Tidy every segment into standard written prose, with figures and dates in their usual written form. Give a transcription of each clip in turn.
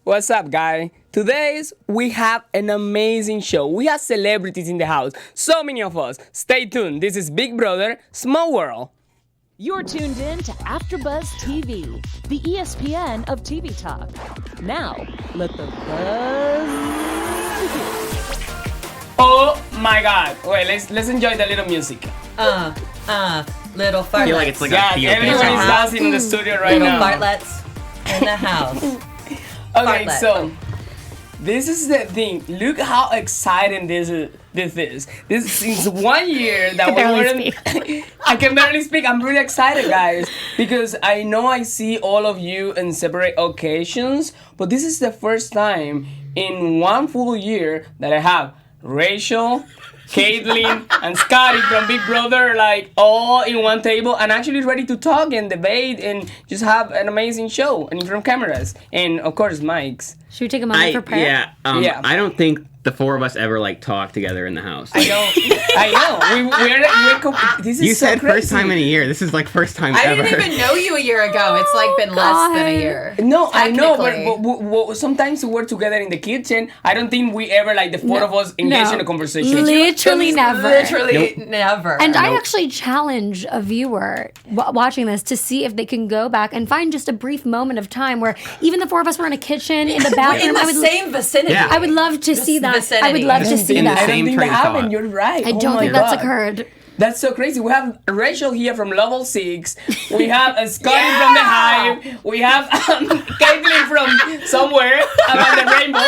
What's up, guy? Today we have an amazing show. We have celebrities in the house. So many of us. Stay tuned. This is Big Brother, Small World. You're tuned in to AfterBuzz TV, the ESPN of TV talk. Now, let the buzz begin. Oh my God! Wait, let's enjoy the little music. Little fartlets. I feel like it's like Yeah, a field everybody's song. dancing in the studio right Little now. fartlets in the house. Okay, Fartlet. so this is the thing. Look how exciting this is. This is 1 year that we weren't. I can barely speak. I'm really excited, guys, because I know I see all of you in separate occasions, but this is the first time in 1 full year that I have Rachel, Kaitlyn, and Scottie from Big Brother, like, all in one table and actually ready to talk and debate and just have an amazing show and in front of cameras and, of course, mics. Should we take a moment for prayer? Yeah. I don't think the four of us ever like talk together in the house. I know. This is You so said crazy. first time in a year. This is like first time I ever. didn't even know you a year ago. It's like been less than a year. No, I know, Technically. but sometimes we're together in the kitchen. I don't think we ever, like, the four of us engage in a conversation. Literally never. Literally never. And I actually challenge a viewer watching this to see if they can go back and find just a brief moment of time where even the four of us were in a kitchen, in the in bathroom. the same vicinity. Yeah. I would love to see that. I vicinity. would love to see In the I that. don't same think train that of happened. thought. You're right. I Oh don't my think that's God. occurred. That's so crazy. We have Rachel here from Level 6. We have Scottie from the Hive. We have Kaitlyn from somewhere around the rainbow.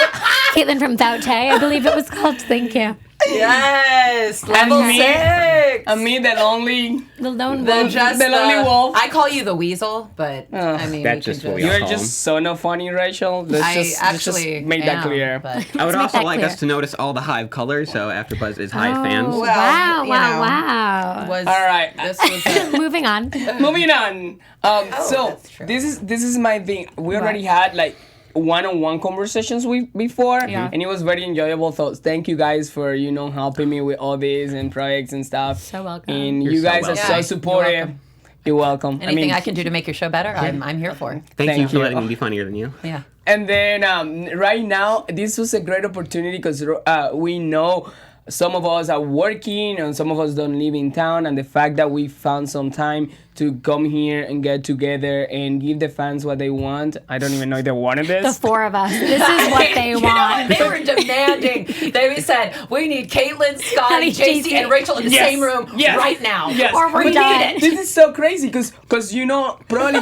Caitlin from Thaute, I believe it was called. Thank you. Yes. Level me. 6. And me, the lonely. The lone The wolf. just The lonely wolf. I call you the weasel, but I mean, That's we just can what we You're call just so not funny, Rachel. Let's I just actually make that am, clear. But I would make also that like clear. us to notice all the Hive colors, so AfterBuzz is Hive fans. Oh, Well, wow, you wow, know. wow. was All right. This was Moving on. Moving on. So that's true. this is my thing. We already had like one-on-one conversations before, and it was very enjoyable. So thank you guys for helping me with all this and projects and stuff. So welcome. And You're you so guys are welcome. so Yeah, supportive. You're welcome. anything I can do to make your show better. I'm here for. Thank you for you. letting me be funnier than you. Yeah. And then right now, this was a great opportunity because we know some of us are working and some of us don't live in town. And the fact that we found some time to come here and get together and give the fans what they want. I don't even know if they wanted The this. four of us. This is what they You know want. what? They were demanding. They said, we need Kaitlyn, Scottie, JC. JC, and Rachel in the Yes. same room Yes. right now. Yes. Or we're But done. This is so crazy because probably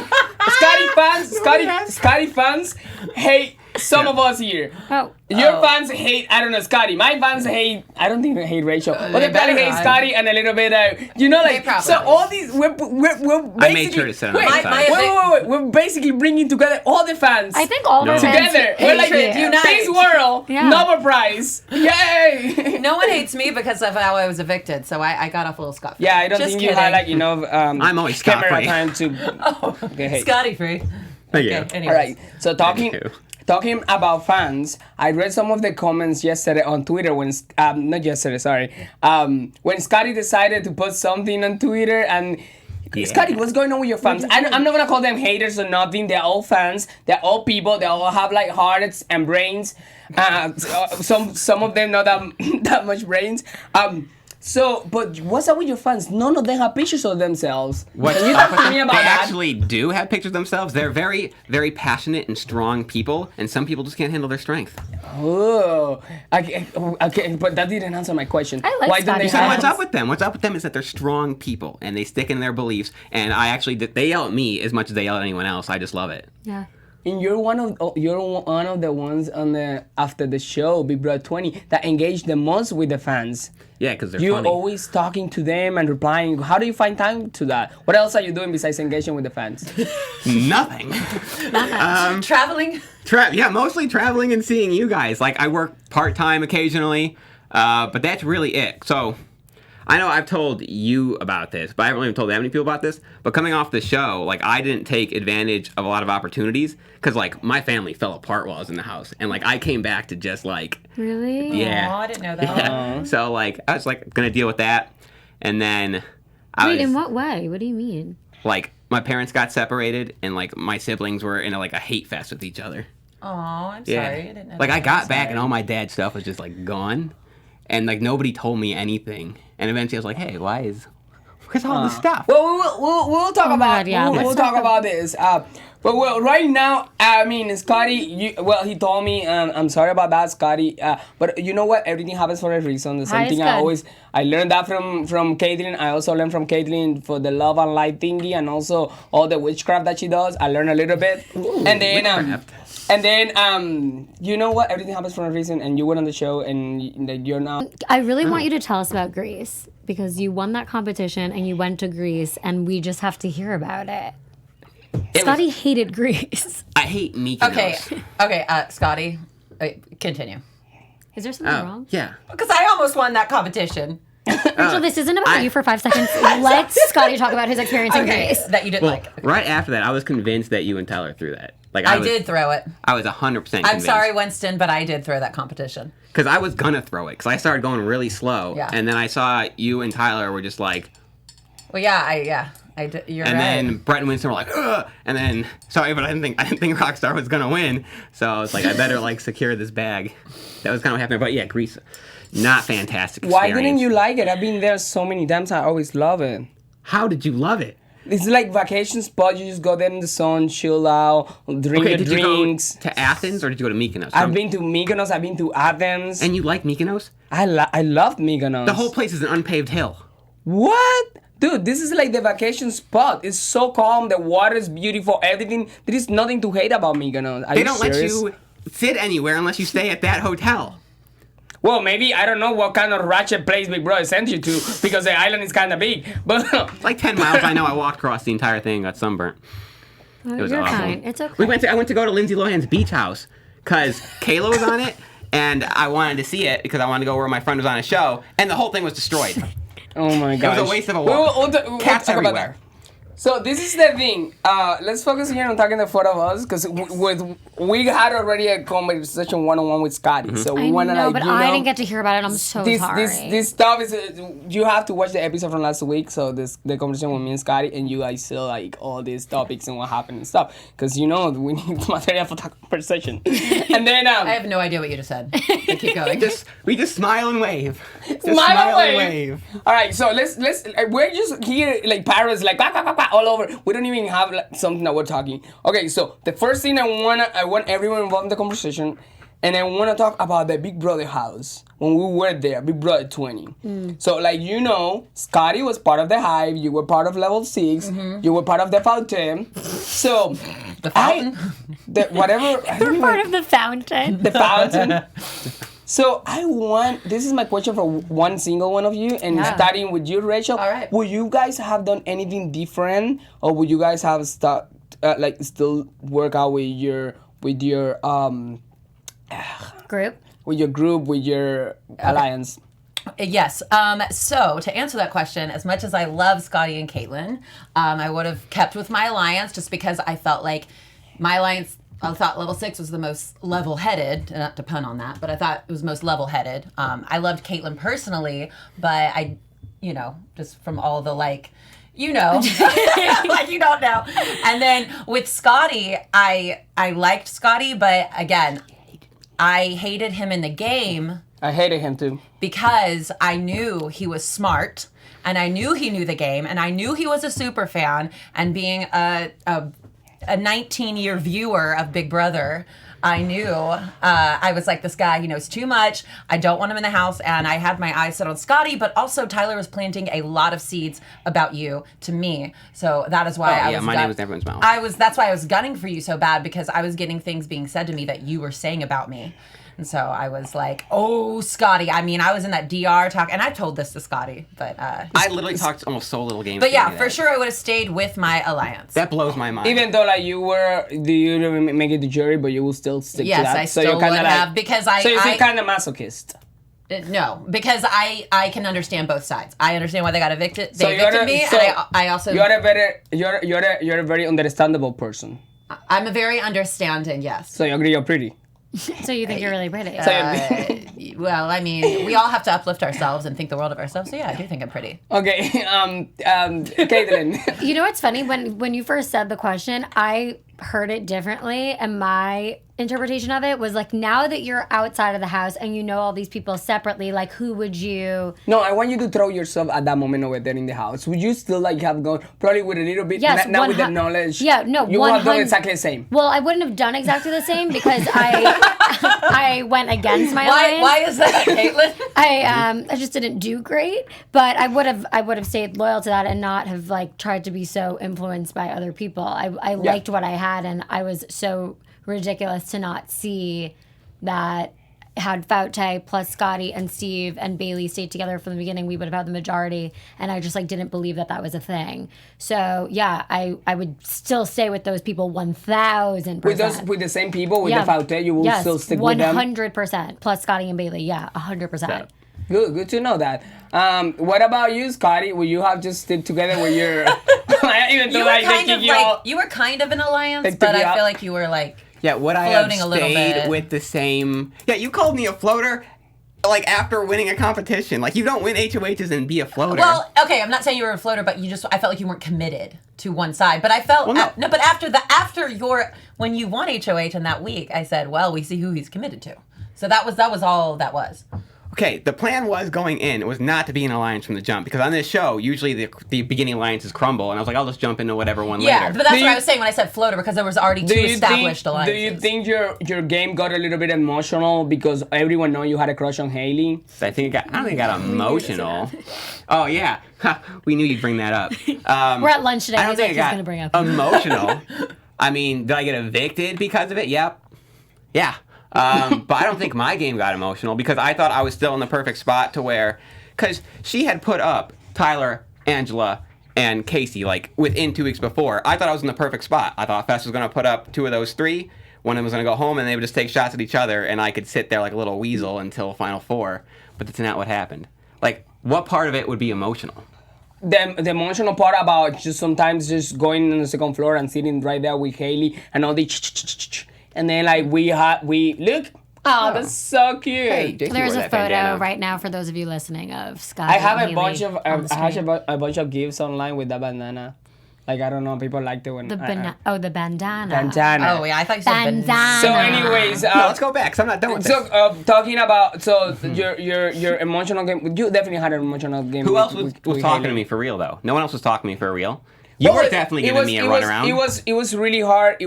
Scottie fans hate some of us here. Oh. Your fans hate, I don't know, Scottie. My fans hate, I don't think they hate Rachel. But they they probably better hate not. Scottie and a little bit, probably so do. all these, we're basically. I made sure to sit on wait, the my- side. wait. We're basically bringing together all the fans. I think all of our No. fans Together. hate We're like, you. Unite. this world, Yeah. Nobel Prize. Yay! No one hates me because of how I was evicted, so I got off a little scot. Yeah, I don't Just think kidding. you had I'm always camera scot-free. time to get hate. Scottie free. Thank you. Okay, anyways. All right. So talking Thank you. about fans, I read some of the comments yesterday on Twitter when not yesterday, sorry. When Scottie decided to put something on Twitter and. Yeah. Scottie, what's going on with your fans? I'm not gonna call them haters or nothing. They're all fans. They're all people. They all have like hearts and brains. Some of them not that much brains. But what's up with your fans? None of them have pictures of themselves. What's Can you up talk with to me them? about They that? actually do have pictures of themselves. They're very, very passionate and strong people, and some people just can't handle their strength. Oh, okay, but that didn't answer my question. I like Why don't they Scottie. So have? what's up with them? What's up with them is that they're strong people, and they stick in their beliefs, and they yell at me as much as they yell at anyone else. I just love it. Yeah. And you're one of the ones after the show Big Brother 20 that engaged the most with the fans. Yeah, because they're You're funny. always talking to them and replying. How do you find time to that? What else are you doing besides engaging with the fans? Nothing. Traveling. Yeah, mostly traveling and seeing you guys. Like, I work part-time occasionally, but that's really it. So, I know I've told you about this, but I haven't really told that many people about this. But coming off the show, like, I didn't take advantage of a lot of opportunities because, like, my family fell apart while I was in the house. And, like, I came back to just, like... Really? Yeah. Oh, I didn't know that. Yeah. So, like, I was, like, going to deal with that. And then Wait, in what way? What do you mean? like, my parents got separated and, like, my siblings were in, a hate fest with each other. Oh, I'm Yeah. sorry. I didn't know Like, that. I got I'm back sorry. and all my dad's stuff was just, like, gone. And, like, nobody told me anything. And eventually I was like, hey, where's all this stuff? Well, we'll talk my about God, yeah. we'll Let's talk talk about this. But well, right now, I mean, Scottie. He told me. I'm sorry about that, Scottie. But you know what? Everything happens for a reason. The same Hi, thing Scott. I learned that from Kaitlyn. I also learned from Kaitlyn for the love and light thingy, and also all the witchcraft that she does. I learned a little bit, and then witchcraft. you know what? Everything happens for a reason, and you went on the show, and you're now. I really want you to tell us about Greece because you won that competition and you went to Greece, and we just have to hear about it. Scottie hated Greece. I hate Mykonos. Okay, Scottie, continue. Is there something wrong? Yeah. Because I almost won that competition. Rachel, this isn't about you for 5 seconds. Let Scottie talk about his experience in Okay, Greece. that you didn't Well, like. right after that, I was convinced that you and Tyler threw that. Like I did throw it. I was 100% convinced. I'm sorry, Winston, but I did throw that competition. Because I was gonna throw it. Because I started going really slow. Yeah. And then I saw you and Tyler were just like... Well, I did. You're And right. then Brett and Winston were like, ugh! And then, sorry, but I didn't think Rockstar was gonna win. So I was like, I better like secure this bag. That was kind of what happened. But yeah, Greece, not fantastic Why experience. didn't you like it? I've been there so many times. I always love it. How did you love it? It's like vacation spot. You just go there in the sun, chill out, drink your did drinks. you go to Athens or did you go to Mykonos? I've been to Mykonos. I've been to Athens. And you like Mykonos? I loved Mykonos. The whole place is an unpaved hill. What? Dude, this is like the vacation spot. It's so calm. The water is beautiful. Everything. There is nothing to hate about Mykonos. Are They you don't serious? let you sit anywhere unless you stay at that hotel. Well, maybe I don't know what kind of ratchet place Big Brother sent you to because the island is kind of big. But Like 10 miles, I know. I walked across the entire thing, got sunburnt. It was You're awful. fine. It's okay. I went to go to Lindsay Lohan's beach house because Kayla was on it, and I wanted to see it because I wanted to go where my friend was on a show, and the whole thing was destroyed. oh my gosh, It was a waste of a walk. We'll Cats talk about everywhere. that. So this is the thing. Let's focus here on talking the four of us because we had already a conversation one-on-one with Scottie. So we I want to know, like but you I know, didn't get to hear about it. I'm so sorry. This stuff is you have to watch the episode from last week. So the conversation with me and Scottie and you guys see like all these topics and what happened and stuff because you know we need material for that conversation. And then I have no idea what you just said. But keep going. We just smile and wave. Just smile and wave. All right, so let's we're just here like parrots like quack, quack, quack, quack, all over. We don't even have like, something that we're talking. Okay, so the first thing I want everyone involved in the conversation, and I want to talk about the Big Brother house when we were there, Big Brother 20. So like you know, Scottie was part of the Hive. You were part of Level 6. You were part of the Fountain. So The fountain? whatever. We're part of the fountain. The Fountain. So this is my question for one single one of you, and starting with you, Rachel. All right. Would you guys have done anything different, or would you guys have still work out with your Group. with your group, with your alliance? Yes. So to answer that question, as much as I love Scottie and Kaitlyn, I would have kept with my alliance just because I felt like my alliance. I thought Level 6 was the most level-headed, not to pun on that, but I thought it was most level-headed. I loved Kaitlyn personally, but I, just from all the like you don't know. And then with Scottie, I liked Scottie, but again, I hated him in the game. I hated him too. Because I knew he was smart, and I knew he knew the game, and I knew he was a super fan, and being a 19-year viewer of Big Brother, I knew I was like, this guy, he knows too much. I don't want him in the house. And I had my eyes set on Scottie, but also Tyler was planting a lot of seeds about you to me. So that is why my name was in everyone's mouth. That's why I was gunning for you so bad, because I was getting things being said to me that you were saying about me. And so I was like, oh, Scottie. I mean, I was in that DR talk, and I told this to Scottie, but... I literally talked almost so little games. But yeah, for sure I would have stayed with my alliance. That blows my mind. Even though like do you make it to jury, but you will still stick to Yes, that? I still would have, because So you're kind of masochist. No, because I can understand both sides. I understand why they got evicted. They So evicted me, so and I also... You're a very understandable person. I'm a very understanding, yes. So you agree you're pretty. So you think you're really pretty? Well, I mean, we all have to uplift ourselves and think the world of ourselves. So yeah, I do think I'm pretty. Okay, Kaitlyn. You know what's funny? When you first said the question, I heard it differently, and my interpretation of it was like, now that you're outside of the house and you know all these people separately, like, who would you? No, I want you to throw yourself at that moment over there in the house. Would you still like have gone probably with a little bit? Yes, Now with the knowledge. Yeah, no, you would have done exactly the same. Well, I wouldn't have done exactly the same because I went against my alliance. Why is that, Kaitlyn? I just didn't do great, but I would have stayed loyal to that and not have like tried to be so influenced by other people. I liked what I had, and I was so ridiculous to not see that had Faute plus Scottie and Steve and Bailey stayed together from the beginning, we would have had the majority, and I just like didn't believe that was a thing. So yeah, I would still stay with those people 1,000%. With the same people with the Faute, you will still stick with them. 100% plus Scottie and Bailey. Yeah, 100%. Yeah. Good to know that. What about you, Scottie? Will you have just stick together with your? Even though you were kind of an alliance, but I feel like you were like. Yeah, would I have stayed with the same... Yeah, you called me a floater, like, after winning a competition. Like, you don't win HOHs and be a floater. Well, okay, I'm not saying you were a floater, but I felt like you weren't committed to one side. But I felt... Well, no. But when you won HOH in that week, I said, well, we see who he's committed to. So that was all that was. Okay, the plan was going in. It was not to be an alliance from the jump, because on this show, usually the beginning alliances crumble, and I was like, I'll just jump into whatever one later. Yeah, but that's what I was saying when I said floater, because there was already two established alliances. Do you think your game got a little bit emotional because everyone know you had a crush on Haley? I don't think it got emotional. Oh, yeah. We knew you'd bring that up. We're at lunch today. I don't think it got going to bring up emotional. I mean, did I get evicted because of it? Yep. Yeah. But I don't think my game got emotional because I thought I was still in the perfect spot to where, because she had put up Tyler, Angela, and Casey like within 2 weeks before. I thought I was in the perfect spot. I thought Fess was going to put up 2 of those 3. One of them was going to go home and they would just take shots at each other and I could sit there like a little weasel until Final 4. But that's not what happened. Like, what part of it would be emotional? The emotional part about just sometimes just going on the second floor and sitting right there with Haley and all the and then like we look. Oh, that's so cute. Hey, there's a photo right now for those of you listening of Scott. I have a bunch of gifs online with that bandana. Like, I don't know, people liked it when the bandana. Bandana. Oh yeah, I thought you said bandana. So, anyways, no, let's go back. 'Cause I'm not done with this. So, talking about your emotional game, you definitely had an emotional game. Who else was talking to me for real though? No one else was talking to me for real. You were definitely giving me a runaround. It was really hard.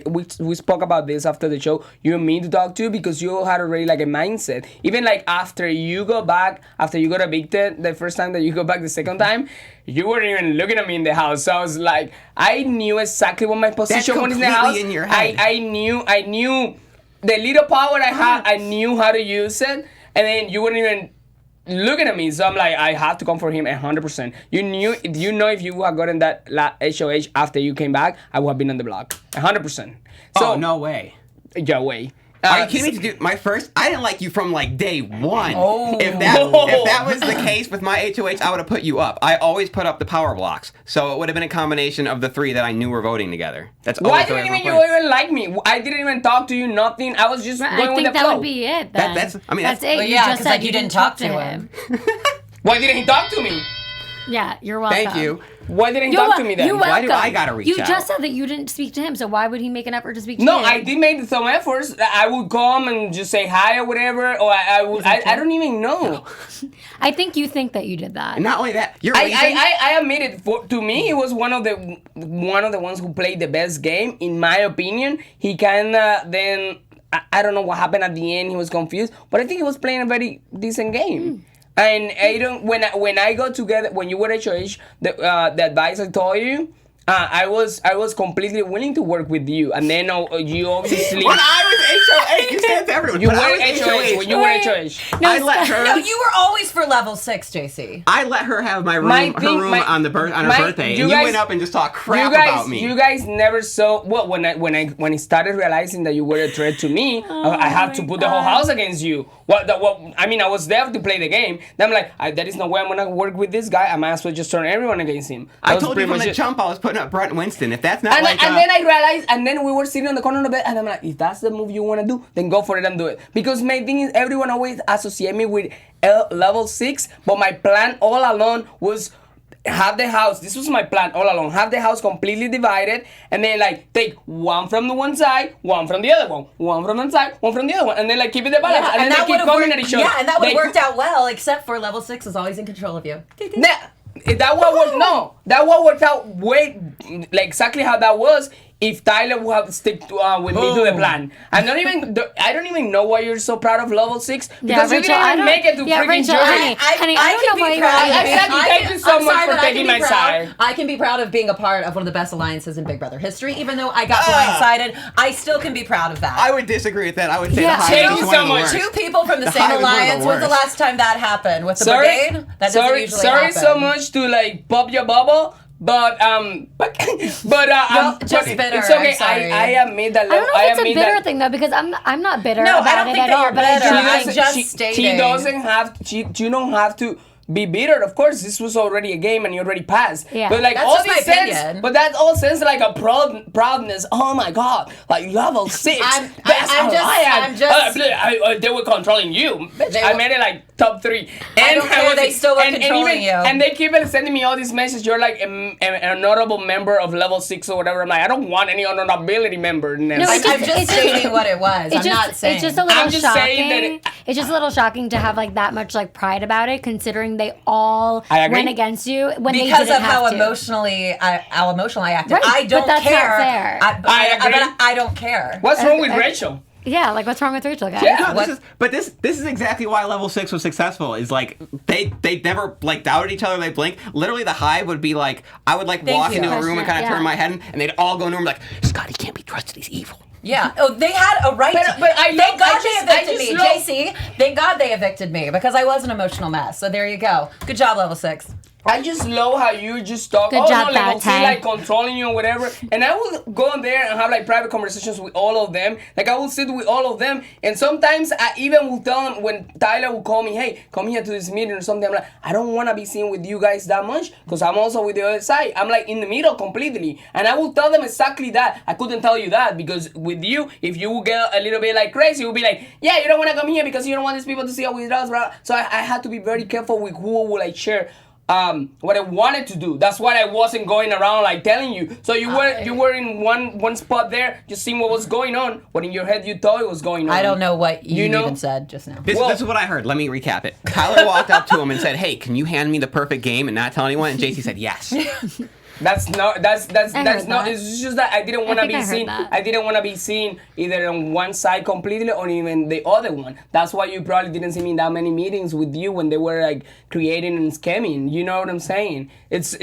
We spoke about this after the show. You and me to talk to because you had already like a mindset. Even like after you got evicted the first time that you go back the second time, you weren't even looking at me in the house. So I was like, I knew exactly what my position was in the house. In your head. I knew the little power I had. I knew how to use it, and then you wouldn't even looking at me, so I'm like, I have to come for him 100%. You know, if you had gotten that HOH after you came back, I would have been on the block 100%. So, oh, no way. Yeah, way. Are you kidding me? My first, I didn't like you from like day one. Oh. If that was the case with my HOH, I would have put you up. I always put up the power blocks, so it would have been a combination of the 3 that I knew were voting together. That's why didn't you even like me? I didn't even talk to you. Nothing. I was just going with the flow. I think that would be it. Then. That's it. Well, you just said you didn't talk to him. Why didn't he talk to me? Yeah, you're welcome. Thank you. Why didn't he talk to me then? Why do I gotta reach out? You just said that you didn't speak to him, so why would he make an effort to speak to you? No, I did make some efforts. I would come and just say hi or whatever, or I don't even know. I think you think that you did that. And not only that, I admit it. To me, he was one of the ones who played the best game, in my opinion. He kinda then I don't know what happened at the end. He was confused, but I think he was playing a very decent game. And I don't. When I got together, when you were at HOH, the advice I told you, I was completely willing to work with you. And then you obviously. When I was HOH, you said to everyone. You were HOH. When you were HOH. I let her. No, you were always for level 6, JC. I let her have her room on her birthday, and you went up and just talked crap about me. You guys never saw. Well, when I started realizing that you were a threat to me, I had to put the whole house against you. I mean, I was there to play the game. Then I'm like, there is no way I'm gonna work with this guy. I might as well just turn everyone against him. I told you from the jump I was putting up Brent Winston. If that's not and then I realized, and then we were sitting on the corner of the bed, and I'm like, if that's the move you want to do, then go for it and do it. Because my thing is, everyone always associate me with level 6, but my plan all along was have the house. This was my plan all along. Have the house completely divided, and then like take one from the one side, one from the other one from one side, one from the other one, and then like keep it the balance. Yeah, and then that they keep coming at each other. Yeah, and that would have They- worked out well, except for level 6 is always in control of you. That what worked. No, that what worked out way like exactly how that was. If Tyler would have stick with me to the plan, I don't even know why you're so proud of level 6 because you Rachel, didn't even make it to freaking Rachel, jury. honey, I don't know why you're Thank you so much for taking my side. I can be proud of being a part of one of the best alliances in Big Brother history, even though I got blindsided. I still can be proud of that. I would disagree with that. I would say Yeah. the Hive Thank is you one so of the much. worst. Two people from the The same Hive is one of the alliance. When's the worst. last time that happened with the brigade? That doesn't sorry usually happen. so much to like pop your bubble. But just bitter, it's okay. I'm sorry. I admit that. I don't know if it's a bitter thing though, because I'm not bitter No, I about don't it think at that all. you're But I bitter. do I'm think just stating. She doesn't have. You don't have to be bitter. Of course, this was already a game and you already passed. Yeah. But like That's all just my these sense, opinion. but that all sense like a proudness. Oh my god, like level 6. I'm just- they were controlling you. Bitch, They I were- made it like top 3. I don't care, they still were controlling you. And they keep sending me all these messages. You're like a notable member of level 6 or whatever. I'm like, I don't want any honorability member. No, I'm it's just it's stating what it was. I'm not saying. It's just a little I'm just shocking. saying that it's just a little shocking to have like that much like pride about it, considering they all I agree. went against you when they because didn't of how have to. emotional I acted. Right, I but don't that's not care. fair. I agree. I don't care. What's wrong with Rachel? Yeah, like what's wrong with Rachel, guys? Yeah. No, this is exactly why level 6 was successful. Is like they never like doubted each other. They blinked. Literally, the Hive would be like, I would like walk you. into a room and kind of Yeah. turn my head, and they'd all go into a room like, Scottie can't be trusted. He's evil. Yeah. Oh, they had a right. But I thank love- God I just- they I evicted just me, love- JC. Thank God they evicted me because I was an emotional mess. So there you go. Good job, level 6. I just love how you just talk. Good oh job, no, like Fat Ty. like controlling you or whatever. And I will go in there and have like private conversations with all of them. Like I will sit with all of them. And sometimes I even will tell them when Tyler will call me, hey, come here to this meeting or something. I'm like, I don't want to be seen with you guys that much because I'm also with the other side. I'm like in the middle completely. And I will tell them exactly that. I couldn't tell you that because with you, if you will get a little bit like crazy, you'll be like, yeah, you don't want to come here because you don't want these people to see how we us. Blah. So I had to be very careful with who will like share what I wanted to do. That's why I wasn't going around like telling you. So you were in one spot there, just seeing what was going on. What in your head you thought it was going on. I don't know what you know? even said just now. This is what I heard. Let me recap it. Tyler walked up to him and said, "Hey, can you hand me the perfect game and not tell anyone?" And JC said, "Yes." That's not. That's heard not. that. It's just that I didn't want to think be I heard seen. that. I didn't want to be seen either on one side completely or even the other one. That's why you probably didn't see me in that many meetings with you when they were like creating and scamming. You know what I'm saying? It's.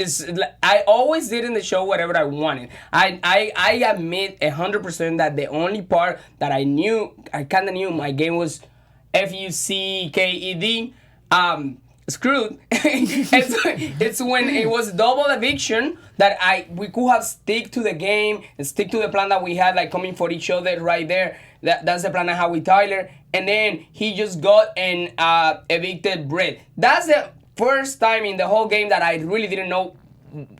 I always did in the show whatever I wanted. I admit 100% that the only part that I kind of knew my game was FUCKED. Screwed. it's when it was double eviction that we could have stick to the game and stick to the plan that we had, like coming for each other right there. That's the plan I had with Tyler. And then he just got and evicted Brett. That's the first time in the whole game that I really didn't know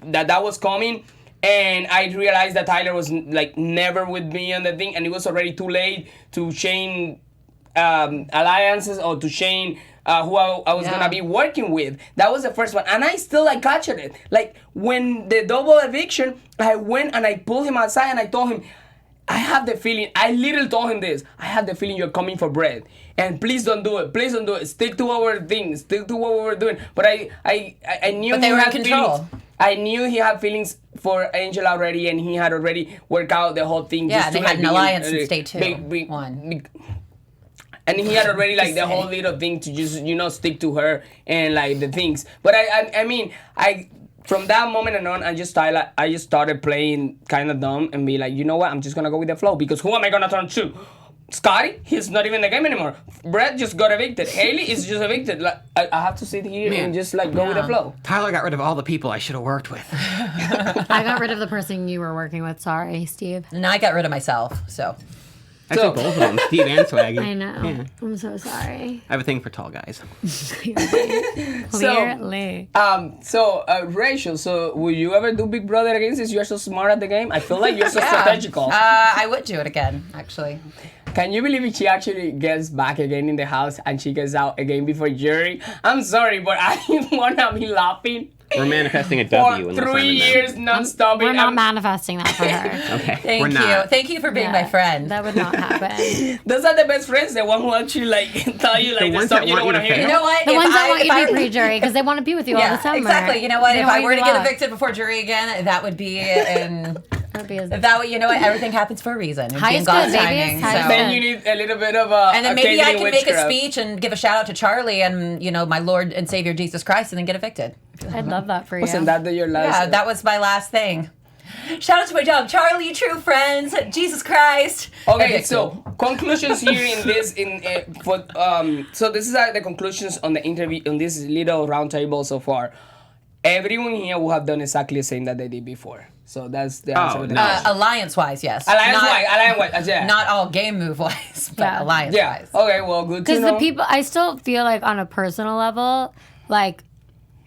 that was coming. And I realized that Tyler was like never with me on the thing, and it was already too late to change alliances or to change who I was gonna be working with. That was the first one, and I still like captured it. Like when the double eviction, I went and I pulled him outside and I told him, I have the feeling. I literally told him this. I have the feeling you're coming for Brett, and please don't do it. Please don't do it. Stick to our things. Stick to what we were doing. But I knew But they he were in had control. feelings. I knew he had feelings for Angel already, and he had already worked out the whole thing. Yeah, just they to, had like, an be alliance in, in state two. One. And he had already like the whole little thing to just stick to her and like the things. But I mean from that moment and on, I just started playing kind of dumb and be like, you know what? I'm just gonna go with the flow because who am I gonna turn to? Scottie, he's not even in the game anymore. Brett just got evicted. Haley is just evicted. Like I have to sit here and just like go with the flow. Tyler got rid of all the people I should have worked with. I got rid of the person you were working with. Sorry, Steve. And I got rid of myself. So Actually, both of them, Steve and Swaggy. I know. Yeah. I'm so sorry. I have a thing for tall guys. Clearly. Rachel, so will you ever do Big Brother again since you're so smart at the game? I feel like you're so strategical. I would do it again, actually. Can you believe it? She actually gets back again in the house and she gets out again before jury? I'm sorry, but I wanna be laughing. We're manifesting a for W. in 3 Simon years non-stop. We're not manifesting that for her. Okay. Thank we're you. not. Thank you for being my friend. That would not happen. Those are the best friends. The one who actually like tell you like the ones stuff that you don't want want you to to hear. You know what? The If ones that I- want you if to I- be pre-jury because they want to be with you all the summer. exactly. You know what? They If want I you were to luck. get evicted before jury again, that would be in. That'd be a- That you know what? Everything happens for a reason. It's High in is God's good, baby. timing. High is so. Then you need a little bit of a. And then maybe I Kaitlyn can make a witchcraft. speech and give a shout out to Charlie and my Lord and Savior Jesus Christ, and then get evicted. I'd love that for you. Wasn't that your last? Yeah, that was my last thing. Shout out to my dog Charlie, true friends, Jesus Christ. Okay, Evicted. so conclusions here in this so this is the conclusions on the interview on this little round table so far. Everyone here will have done exactly the same that they did before. So that's the answer. to the no. question. Alliance-wise, yes. Alliance-wise, yeah. Not all game move-wise, but Yeah. alliance-wise. Yeah. Okay. Well, good to Because know. the people, I still feel like on a personal level, like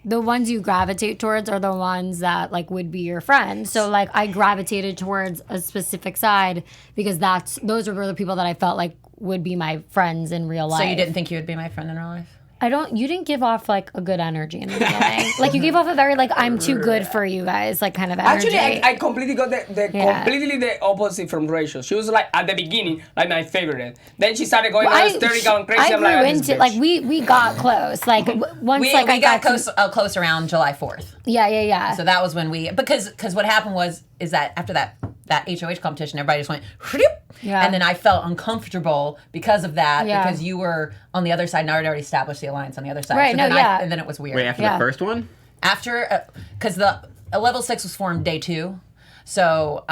the ones you gravitate towards are the ones that like would be your friends. So like I gravitated towards a specific side because those were the people that I felt like would be my friends in real life. So you didn't think you would be my friend in real life? You didn't give off like a good energy in the beginning. Like you gave off a very like I'm too good for you guys like kind of energy. Actually, I completely got completely the opposite from Rachel. She was like at the beginning like my favorite. Then she started going all hysterical and crazy. I I'm like, grew oh, this into bitch. like we got close. Like once We like I got to, close around July 4th. yeah. So that was when because what happened is that after that HOH competition, everybody just went, "Whoop," Yeah. and then I felt uncomfortable because of that Yeah. because you were on the other side and I had already established the alliance on the other side. Right, So no, then yeah. and then it was weird. Wait, after Yeah. the first one? After, because the level 6 was formed day 2, so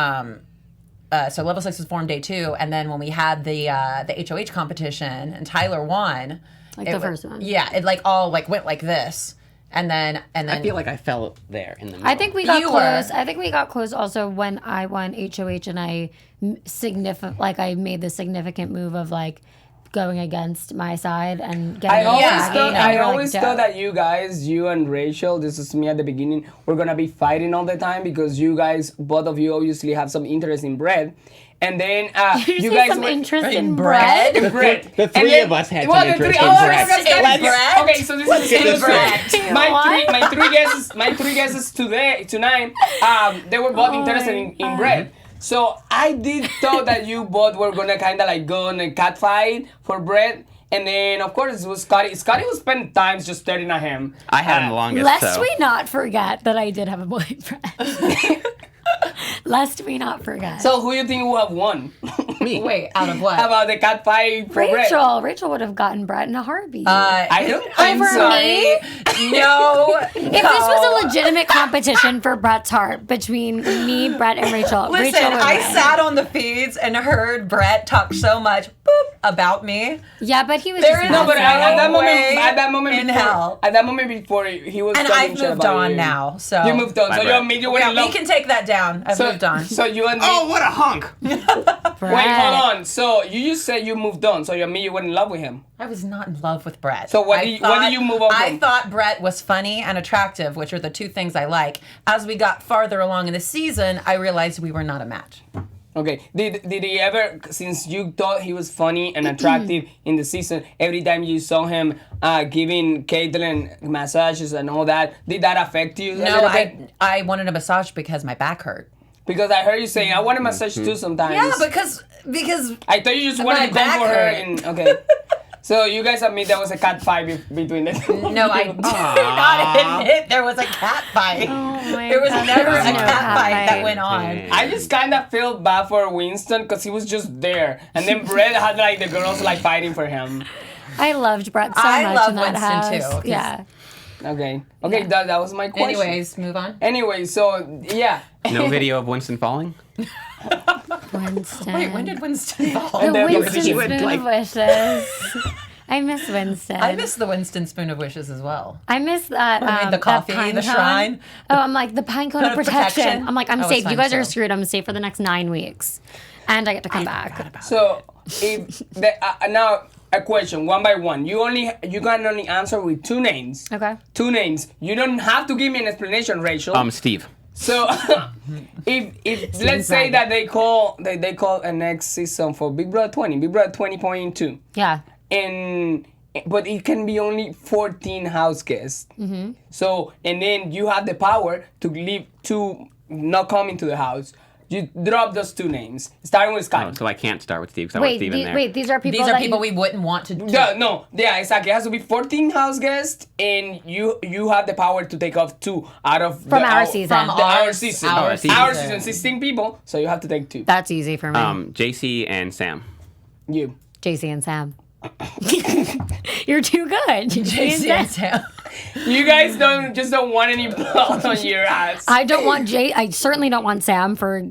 so level 6 was formed day 2, and then when we had the HOH competition and Tyler won, Like it the wa- first one. yeah, it like all like went like this, and then I feel like I fell there in the middle. I think we got You close. were. I think we got close also when I won HOH and I I made the significant move of like going against my side and getting I always Yeah. thought, and I we were, like, always dope. thought that you guys, you and Rachel, this is me at the beginning, we're gonna be fighting all the time because you guys, both of you, obviously have some interest in bread, and then you see guys some were interest in bread? bread. bread. The And three then- of us had well, some the interest three- in oh, bread. let's- In bread? Okay, so this is get this bread. My three guesses tonight, they were both interested in bread. So I did thought that you both were gonna kind of like go on a cat fight for bread. And then, of course, it was Scottie. Scottie would spend times just staring at him. I had him the longest. Lest so. we not forget that I did have a boyfriend. Lest we not forget. So who do you think would have won? Me. Wait, out of what? How about the cat fight for bread? Rachel would have gotten Brett in a heartbeat. I don't think Over so. me? No. If this was a legitimate competition for Brett's heart between me, Brett, and Rachel, Listen, Rachel would I win. sat on the feeds and heard Brett talk so much boop, about me. Yeah, but he was There just is No, but messing. at that moment in before, hell. at that moment before he was And talking I've shit moved about on you. now, so. You moved on, Bye, so Brett. you and me, you were Yeah, in love. we can take that down. I've moved on. So you and me. Oh, what a hunk! Wait, hold on. So you just said you moved on. So you and me, you were in love with him. I was not in love with Brett. So what did you move on I from? thought Brett was funny and attractive, which are the two things I like. As we got farther along in the season, I realized we were not a match. Okay. Did he ever, since you thought he was funny and attractive in the season, every time you saw him giving Kaitlyn massages and all that, did that affect you? a No, little bit? I wanted a massage because my back hurt. Because I heard you saying I want a massage too sometimes. Yeah, because I thought you just wanted my to come back for her. hurt. And, okay. So you guys admit there was a cat fight between them. no, I do not admit there was a cat fight. Oh my There was God, never there a was no cat fight that fight. went on. I just kind of feel bad for Winston because he was just there, and then Brett had like the girls like fighting for him. I loved Brett so I much love in that Winston, house. too, 'cause- Yeah. Okay, that was my question. Anyways, move on. Anyway, so yeah. No video of Winston falling? Winston. Wait, when did Winston fall? The And then- Winston You would, spoon like- of wishes. I miss Winston. I miss the Winston Spoon of Wishes as well. I miss that. I mean, the that coffee, pine the cone. shrine. Oh, I'm like the pine cone of Cone of protection. protection. I'm like, I'm Oh, it's safe. You fine, guys are so. screwed. I'm safe for the next 9 weeks, and I get to come back. So if now a question one by one. You can only answer with two names. Okay. Two names. You don't have to give me an explanation, Rachel. Steve. So if let's say that they call a next season for Big Brother 20, Big Brother 20.2. Yeah. And but it can be only 14 house guests. So, and then you have the power to leave 2 not coming to the house. You drop those 2 names, starting with Scottie. Oh, so I can't start with Steve because I want Steve in there. Wait, these are people. These are people we wouldn't want to. Yeah, exactly. It has to be 14 house guests, and you have the power to take off 2 out of our season. From our season. Our Our season. season, 16 people, so you have to take 2. That's easy for me. JC and Sam. You. JC and Sam. You're too good. JC and Sam. You guys don't want any blood on your ass. I don't want I certainly don't want Sam for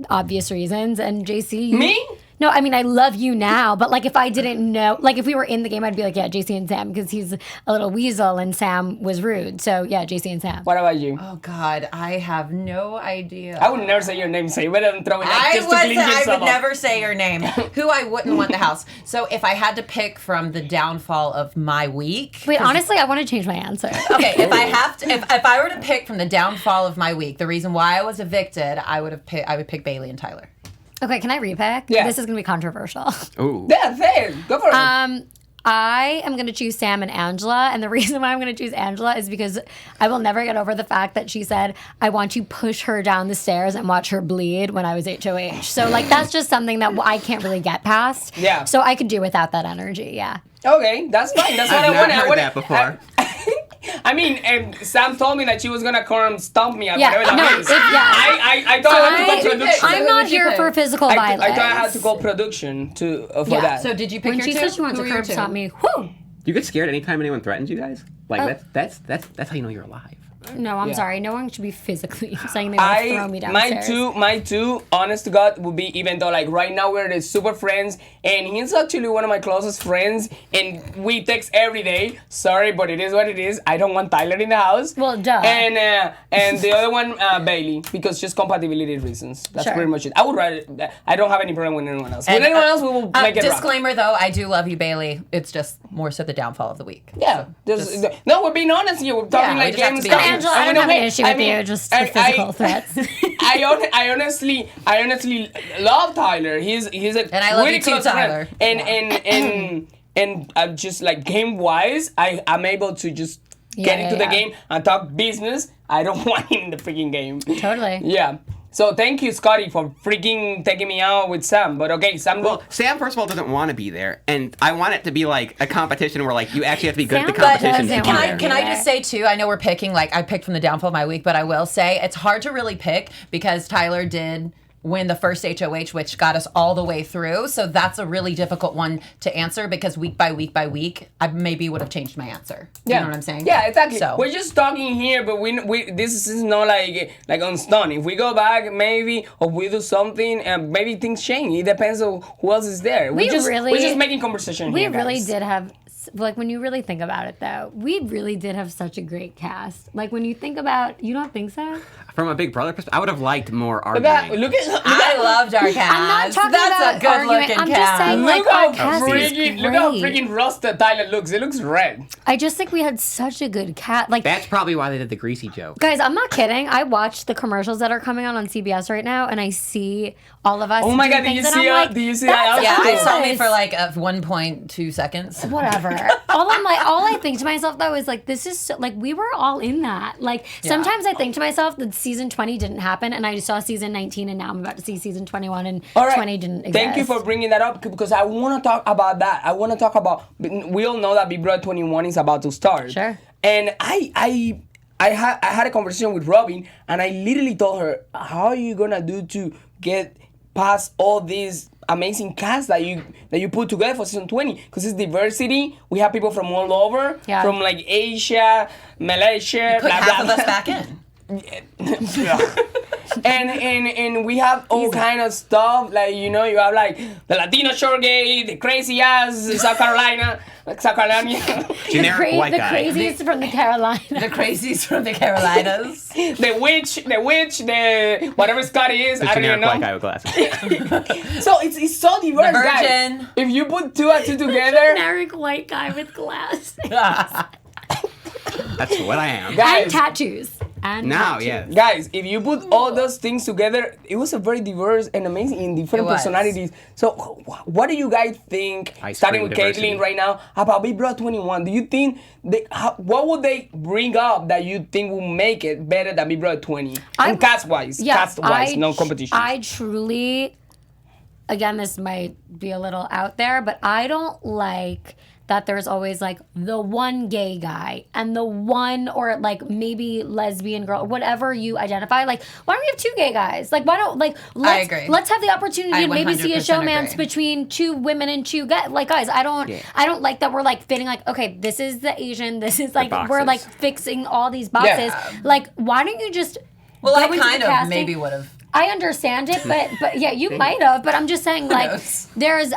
obvious reasons. And JC. Me? No, I mean, I love you now, but like if I didn't know, like if we were in the game, I'd be like, yeah, JC and Sam, because he's a little weasel and Sam was rude. So yeah, JC and Sam. What about you? Oh God, I have no idea. I would never say your name, so you better throw it out I just to clean yourself would up. never say your name. Who I wouldn't want the house. So if I had to pick from the downfall of my week. Wait, honestly, I want to change my answer. Okay, if I have to, if I were to pick from the downfall of my week, the reason why I was evicted, I would pick Bailey and Tyler. Okay, can I repick? Yeah. This is going to be controversial. Ooh. Yeah, fair. Go for it. I am going to choose Sam and Angela. And the reason why I'm going to choose Angela is because I will never get over the fact that she said, I want to push her down the stairs and watch her bleed when I was HOH. So, like, that's just something that I can't really get past. Yeah. So I could do without that energy, yeah. Okay, that's fine. That's what I've I wanted. not heard that before. I mean, Sam told me that she was gonna come stomp me at Yeah, whatever that no, is. yeah. I thought I had to go production. I'm not here for physical violence. I thought I had to go production for that. So did you pick When your she 2? said she wants Who to were your curb 2? stomp me, whoo! You get scared anytime anyone threatens you guys? Like Oh. that's how you know you're alive. No, I'm Yeah. sorry. No one should be physically saying they want to throw me downstairs. my two, honest to God, would be, even though like right now we're the super friends, and he's actually one of my closest friends, and we text every day. Sorry, but it is what it is. I don't want Tyler in the house. Well, duh. And the other one, Bailey, because just compatibility reasons. That's Sure. pretty much it. I would rather. I don't have any problem with anyone else. With anyone else, we will make it rock. Disclaimer though, I do love you, Bailey. It's just more so the downfall of the week. Yeah. No, we're being honest here. We're talking Yeah, we like just have games. to be honest. Angela, I don't have an issue with you, just the physical threats. I honestly love Tyler. He's a And I love really you too, close Tyler. friend. And just like game wise, I'm able to just get into the game and talk business. I don't want him in the freaking game. Totally. Yeah. So thank you, Scottie, for freaking taking me out with Sam. But okay, Sam. Well, Sam, first of all, doesn't want to be there, and I want it to be like a competition where like you actually have to be good at the Sam competition. doesn't to be want there. to Can I just say too? I know we're picking like I picked from the downfall of my week, but I will say it's hard to really pick because Tyler did win the first HOH, which got us all the way through. So that's a really difficult one to answer because week by week by week, I maybe would have changed my answer. You know what I'm saying? Yeah, exactly. So We're just talking here, but we this is not like on stun. If we go back, maybe, or we do something, and maybe things change. It depends on who else is there. We're just making conversation We here, really guys. did have, like, when you really think about it, though, we really did have such a great cast. Like, when you think about, you don't think so? From a Big Brother perspective, I would have liked more Look at arguing. I loved our cast. I'm not talking That's about a good argument. looking I'm cast. just saying, like, Look how our cast is freaking great. rusted Tyler looks. It looks red. I just think we had such a good cast. Like, That's probably why they did the greasy joke. guys, I'm not kidding. I watch the commercials that are coming on CBS right now, and I see all of us. Oh my doing God, did you things, and see I'm it? like, Did you see that's that? Yeah, I saw me us. for like 1.2 seconds. Whatever. all I think to myself though is like, this is so, like, we were all in that. Like, sometimes I think to myself that season 20 didn't happen, and I just saw season 19, and now I'm about to see season 21, and All right. 20 didn't exist. Thank you for bringing that up because I want to talk about that. I want to talk about. We all know that Big Brother 21 is about to start. Sure. And I had a conversation with Robin, and I literally told her, "How are you gonna do to get past all these amazing cast that you put together for season 20? Because it's diversity. We have people from all over, from like Asia, Malaysia, Put blah, half blah, of us blah. back in. and we have all kind of stuff, like, you know, you have like the Latino short gay, the crazy ass South Carolina. Generic white the guy. crazies from the Carolinas. The crazies from the Carolinas. the witch, the whatever Scottie is, The I don't even generic white know. guy with glasses. So it's so diverse, The guys. virgin. If you put two and two together, Generic white guy with glasses. That's what I am. guys, And tattoos. And Now, top two. yeah. Guys, if you put all those things together, it was a very diverse and amazing in different It was. personalities. So, what do you guys think, Ice starting cream with diversity. Kaitlyn right now, about Big Brother 21? Do you think what would they bring up that you think will make it better than Big Brother 20? And cast-wise, no competition. I truly, again, this might be a little out there, but I don't like that there's always like the one gay guy and the one, or like maybe lesbian girl, whatever you identify. Like, why don't we have two gay guys? Like, why don't, like, I agree. let's have the opportunity I to maybe see a 100% showmance agree. between two women and two guys. Like, guys, I don't like that we're like fitting like, okay, this is the Asian, this is like, we're like boxes. fixing all these boxes. Yeah. Like, why don't you just Well, go I into kind the of casting? maybe would have. I understand it, but yeah, you might have. But I'm just saying, like, knows?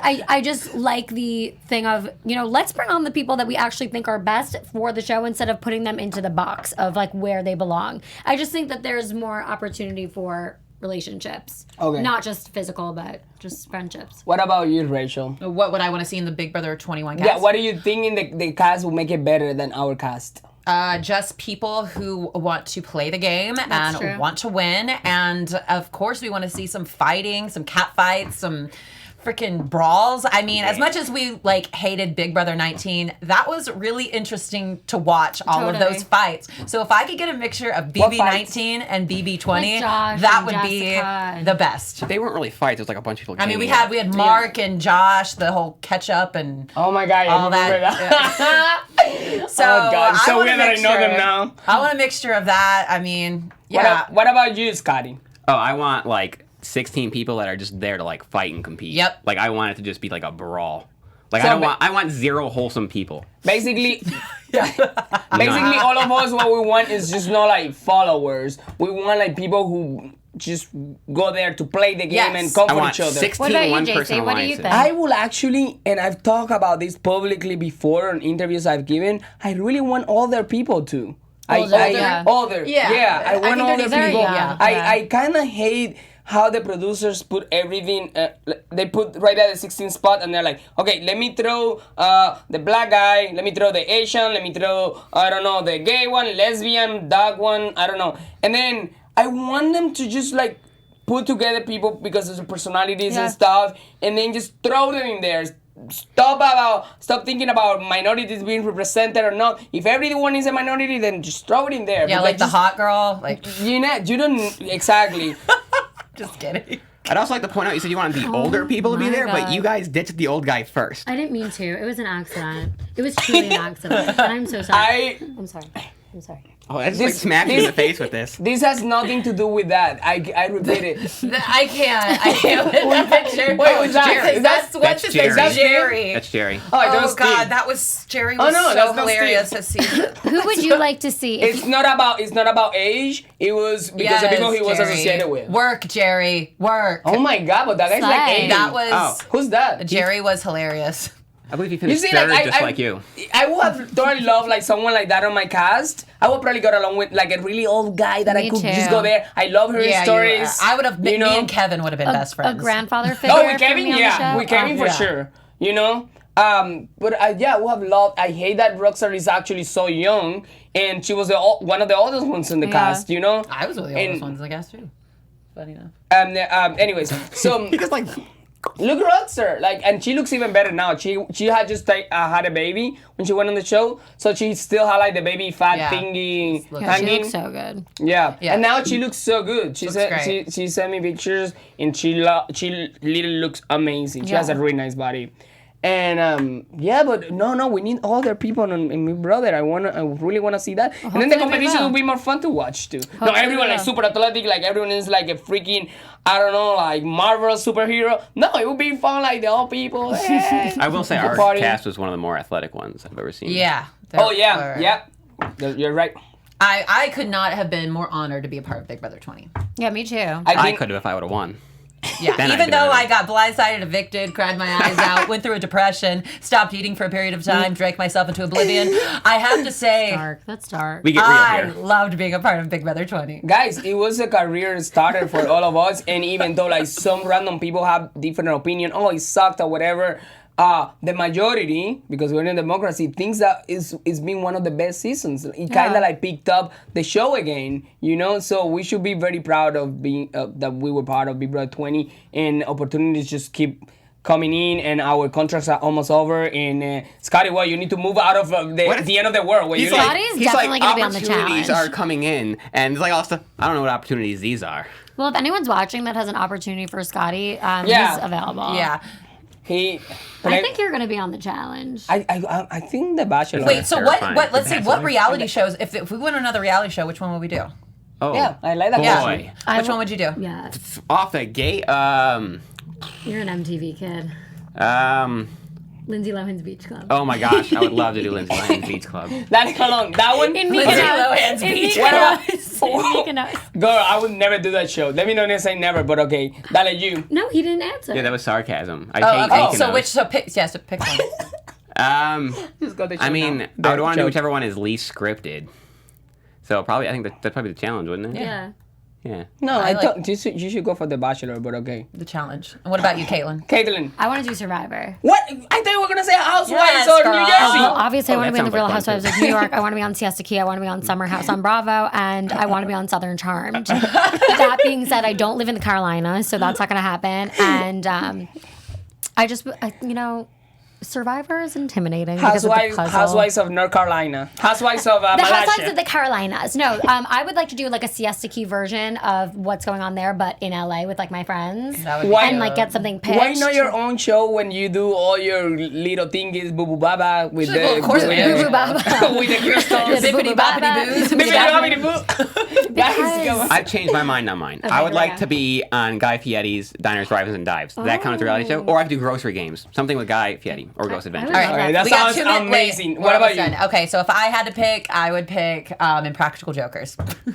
I just like the thing of, you know, let's bring on the people that we actually think are best for the show instead of putting them into the box of like where they belong. I just think that there's more opportunity for relationships, Okay. not just physical, but just friendships. What about you, Rachel? What would I want to see in the Big Brother 21 cast? Yeah, what do you think in the cast will make it better than our cast? Just people who want to play the game That's and true. want to win. And of course, we want to see some fighting, some cat fights, some freaking brawls. I mean, as much as we like hated Big Brother 19, that was really interesting to watch all of Totally. those fights. So if I could get a mixture of What BB fights? 19 and BB 20, Like Josh that and would Jessica. be the best. They weren't really fights. It was like a bunch of people. I mean, we ganging up. had Mark and Josh, the whole catch up and Oh my God, I all remember that. So Oh God, it's I so want a weird that I know them mixture. now. I want a mixture of that. I mean, yeah. What about you, Scottie? Oh, I want like 16 people that are just there to like fight and compete. Yep. Like I want it to just be like a brawl. Like So, I want zero wholesome people. Basically, basically, all of us, what we want is just not like followers. We want like people who just go there to play the game Yes. and come I for want each other. 16 What about you, one-person JC? What do you alliances. think? I will actually, and I've talked about this publicly before on interviews I've given, I really want older people too. Older? Older. Yeah. Yeah, I I want think they're older very people. young. Yeah. I kind of hate how the producers put everything, they put right at the 16th spot and they're like, okay, let me throw the black guy, let me throw the Asian, let me throw, I don't know, the gay one, lesbian, dark one, I don't know. And then I want them to just like put together people because of their personalities Yeah. and stuff, and then just throw them in there. Stop thinking about minorities being represented or not. If everyone is a minority, then just throw it in there. Yeah, But like the just- hot girl. Like, You know, you don't exactly. just kidding. I'd also like to point out you said you wanted the older people to be my there, but God. you guys ditched the old guy first. I didn't mean to. It was an accident. It was truly an accident. And I'm so sorry. I'm sorry. I'm sorry. Oh, I just like smacked you in the face with this. This has nothing to do with that. I repeat it. I can't with that picture. Wait, who's that? Jerry. Is That's that- what's That's his name? Jerry. Jerry. That's Jerry. Oh, that Oh was God, Steve. that was Jerry was no, so that's not hilarious Steve. to see. Who would you like to see? It's not about age. It was because the people he was Jerry. associated with. Work, Jerry. Work. Oh my God, but that guy's like Slay. 80. That was Oh. Who's that? Jerry was hilarious. I believe he You finished see, third like just like you. I would have totally loved like someone like that on my cast. I would probably get along with like a really old guy that I Me could too. just go there. I love her Yeah, stories. I would have. you know? Me and Kevin would have been best a friends. grandfather figure. Oh, with for Kevin, me on the yeah, show? with Kevin for yeah. sure. You know, but yeah, I would have loved. I hate that Rockstar is actually so young, and she was one of the oldest ones in the Yeah. cast. You know, I was one of the And- oldest ones in the cast too. Funny enough. Anyways, so Because like look Rockstar, like, and she looks even better now. She had just had a baby when she went on the show, so she still had like the baby fat Yeah. thingy Looks- Yeah, she hanging. looks so good. Yeah. Yeah. And now she looks so good. She Looks said great. she sent me pictures and she literally looks amazing. She has a Yeah. really nice body. And yeah, but no, we need other people in Big Brother. I really wanna see that. And then the Hopefully we competition will. will be more fun to watch too. No, Hopefully everyone we like will. super athletic, like everyone is like a freaking, I don't know, like Marvel superhero. No, it would be fun like the old people. Hey. I will say our Party. cast was one of the more athletic ones I've ever seen. Yeah. Oh yeah, yeah. You're right. I could not have been more honored to be a part of Big Brother 20. Yeah, me too. I think could have if I would have won. Yeah, Then I'd even be though honored. I got blindsided, evicted, cried my eyes out, went through a depression, stopped eating for a period of time, drank myself into oblivion, I have to say, Dark. That's dark. We get real I here. loved being a part of Big Brother 20. Guys, it was a career starter for all of us, and even though like some random people have different opinion, oh it sucked or whatever, the majority, because we're in a democracy, thinks that it's been one of the best seasons. It kind of like picked up the show again, you know. So we should be very proud of being that we were part of Big Brother 20, and opportunities just keep coming in, and our contracts are almost over. And Scottie, you need to move out of the end of the world. He's definitely going to be on the challenge. Opportunities are coming in, and it's like also, I don't know what opportunities these are. Well, if anyone's watching that has an opportunity for Scottie, Yeah. he's available. Yeah. I think you're going to be on the challenge. I think The Bachelor. Wait, so terrifying. what? Let's see. What Bachelor? reality shows? If we win another reality show, which one would we do? Oh, Yeah, I like that Yeah. question. Which one would you do? Yeah. Off the gate, You're an MTV kid. Lindsay Lohan's Beach Club. oh my gosh, I would love to do Lindsay Lohan's Beach Club. Hold on, that one. Lindsay Lohan's Beach What Girl, I would never do that show. Let me know and say never, but okay. Dale, you. No, he didn't answer. Yeah, that was sarcasm. I Oh, hate okay. making So those. which? So pick. Yes, so pick one. Just go to the show I mean, now. I would want to Show. do whichever one is least scripted. So probably, I think that's probably the challenge, wouldn't it? Yeah. Yeah. No, I I like- thought you should go for The Bachelor, but okay. The challenge. And what about you, Kaitlyn? Kaitlyn. I want to do Survivor. What? I thought you were going to say Housewives Yes, or girl. New Oh, Jersey. well, obviously, I want to that be on The sounds Real like fun, Housewives too. of New York. I want to be on Siesta Key. I want to be on Summer House on Bravo. And I want to be on Southern Charmed. That being said, I don't live in the Carolinas, so that's not going to happen. And Survivor is intimidating. because of the puzzle. Housewives of North Carolina. Housewives of The Housewives Malaysia. of the Carolinas. No, I would like to do like a Siesta Key version of what's going on there, but in LA with like my friends. That would be Why- And like get something pitched. Why not your own show when you do all your little thingies, boo boo baba with She's like, well, of course we do. Boo Boo Baba. with the crystals. Bippity boppity boo. Bippity boppity boo. That is going. I've changed my mind on mine. I would like to be on Guy Fieri's Diners, Drive-Ins, and Dives. Does that count as a reality show? Or I could do Grocery Games. Something with Guy Fieri. Or Ghost Adventures. I would All right, Okay, that we got sounds 2 minutes. amazing. Wait, What about we're you? done. Okay, so if I had to pick, I would pick Impractical Jokers.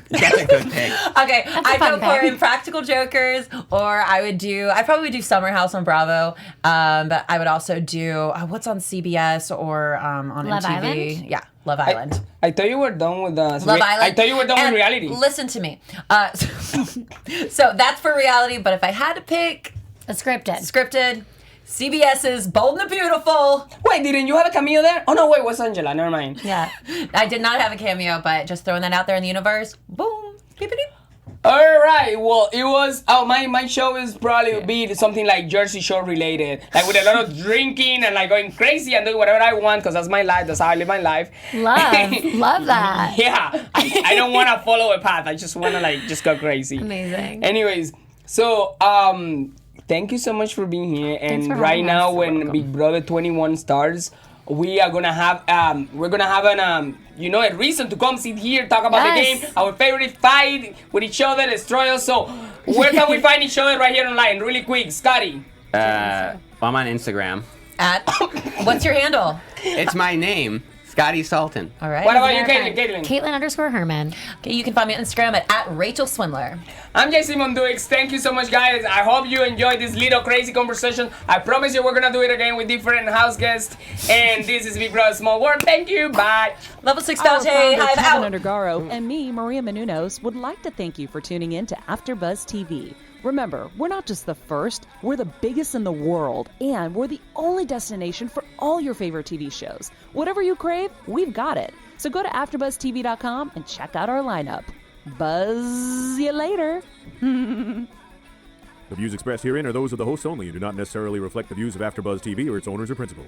That's a good pick. Okay, I'd fun go for pick. Impractical Jokers, or I'd probably do Summer House on Bravo, but I would also do, what's on CBS or on Love MTV? Island? Yeah, Love Island. I thought you were done with the Love Island. I thought you were done And with reality. Listen to me. So that's for reality, but if I had to pick A scripted. scripted, CBS's Bold and the Beautiful. Wait, didn't you have a cameo there? Oh no, wait, was Angela? Never mind. Yeah. I did not have a cameo, but just throwing that out there in the universe. Boom. Beep-a-doop. All right. Well, it was. Oh, my show is probably be something like Jersey Shore related, like with a lot of drinking and like going crazy and doing whatever I want because that's my life. That's how I live my life. Love that. Yeah, I don't want to follow a path. I just want to like just go crazy. Amazing. Anyways, so thank you so much for being here. Thanks And for right having now, us. when Big Brother 21 starts, we are gonna have a reason to come sit here, talk about the Yes. game, our favorite fight with each other, destroy us. So where can we find each other right here online? Really quick, Scottie. I'm on Instagram. What's your handle? It's my name, Scottie Salton. All right. What about you, Verified. Kaitlyn? Kaitlyn _Herman. Okay, you can find me on Instagram at Rachel Swindler. I'm JC Mounduix. Thank you so much, guys. I hope you enjoyed this little crazy conversation. I promise you we're gonna do it again with different house guests. And this is Big Brother Small World. Thank you. Bye. Level 6 Our Falte, founder, I'm Keven out. Undergaro, and me, Maria Menounos, would like to thank you for tuning in to AfterBuzz TV. Remember, we're not just the first, we're the biggest in the world, and we're the only destination for all your favorite TV shows. Whatever you crave, we've got it. So go to AfterBuzzTV.com and check out our lineup. Buzz you later. The views expressed herein are those of the hosts only and do not necessarily reflect the views of AfterBuzz TV or its owners or principals.